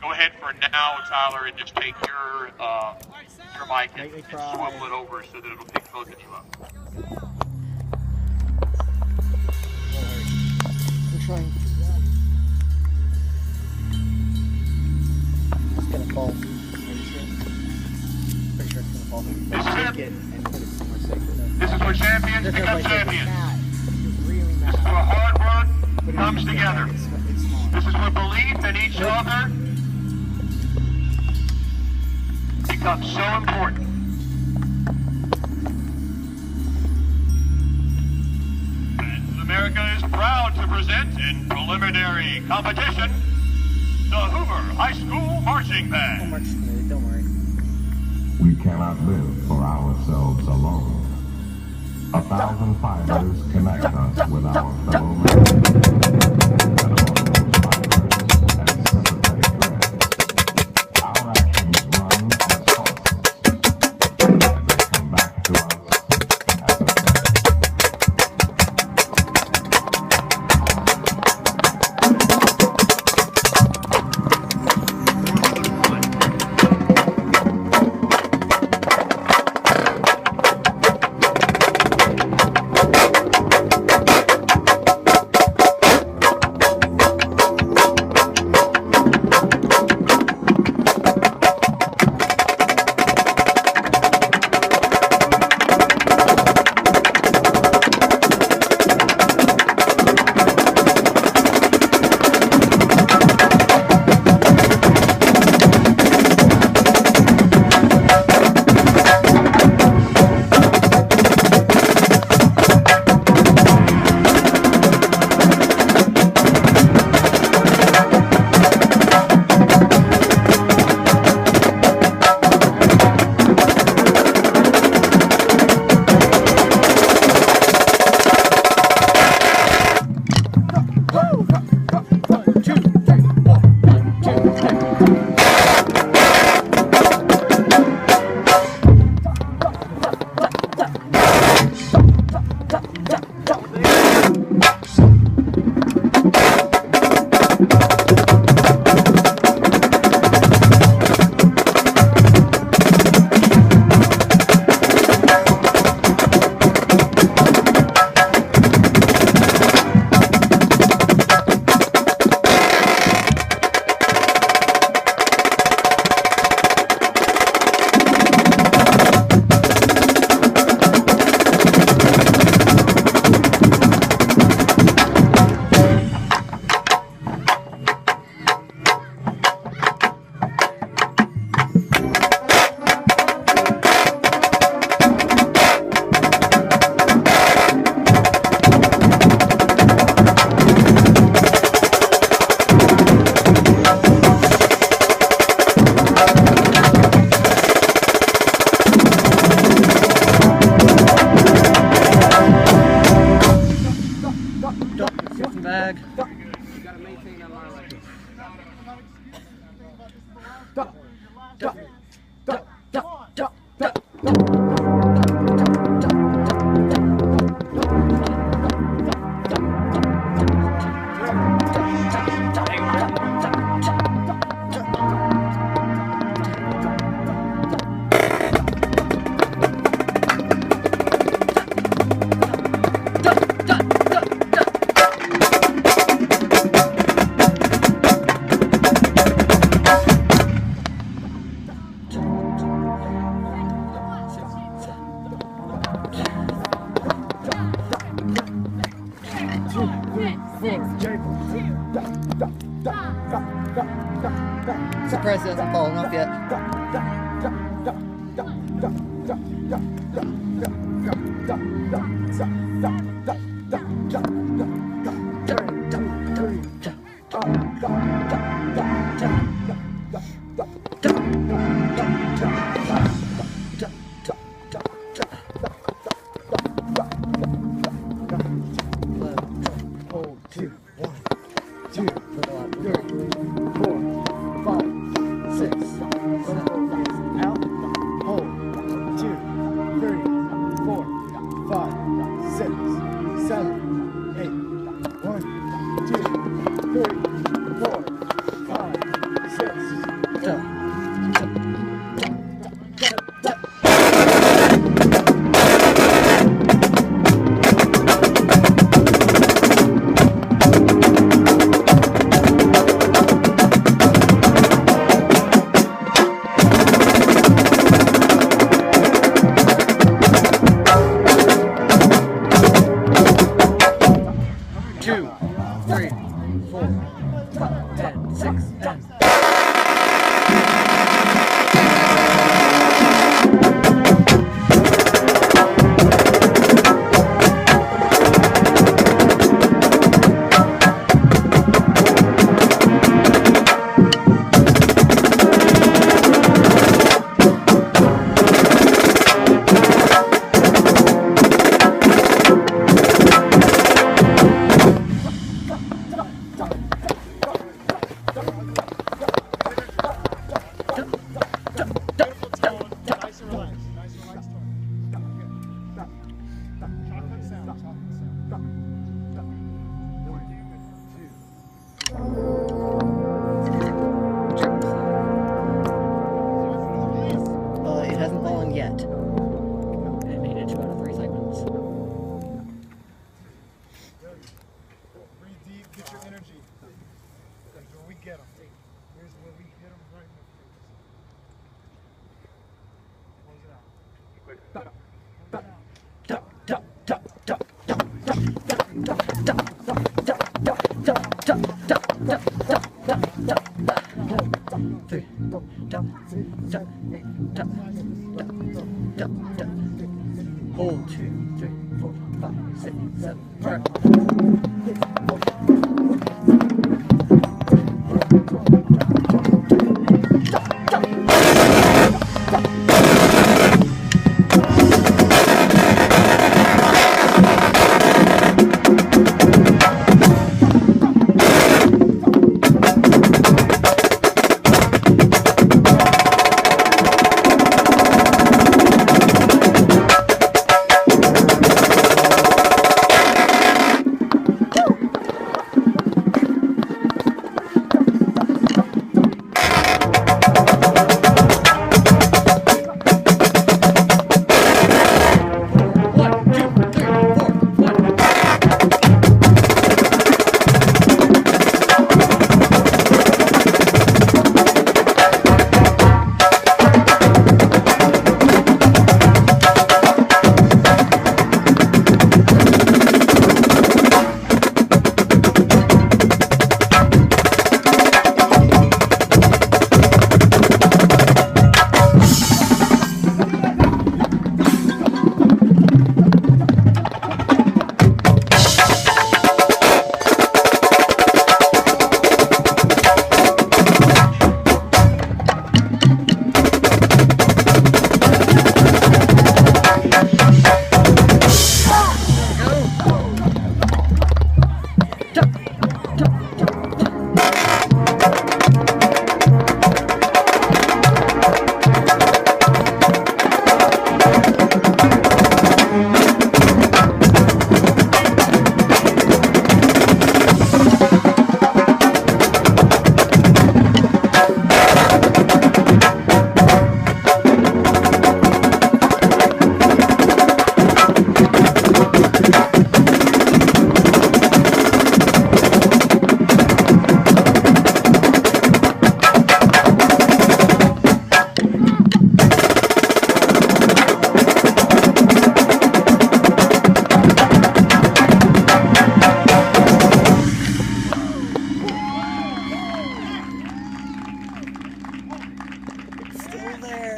Go ahead for now, Tyler, and just take your mic and swivel it over so that it'll pick both of you up. I'm trying. It's gonna fall. Are you sure? Pretty sure it's gonna fall. This is it. And put it somewhere safe. This is where champions become champions. Really This is where hard work comes together. This is where belief in each other becomes so important. And America is proud to present in preliminary competition the Hoover High School Marching Band. Don't march smooth, don't worry. We cannot live for ourselves alone. 1,000 fighters connect us with our fellow man. And among those fighters and sympathetic threads, our actions run as costs, and they come back to us as a threat. Bag. Surprised it hasn't fallen off yet. Out, hold, 2, 3, 4, 5, 6. Hold 2, 3, 4, 5, 6, 7.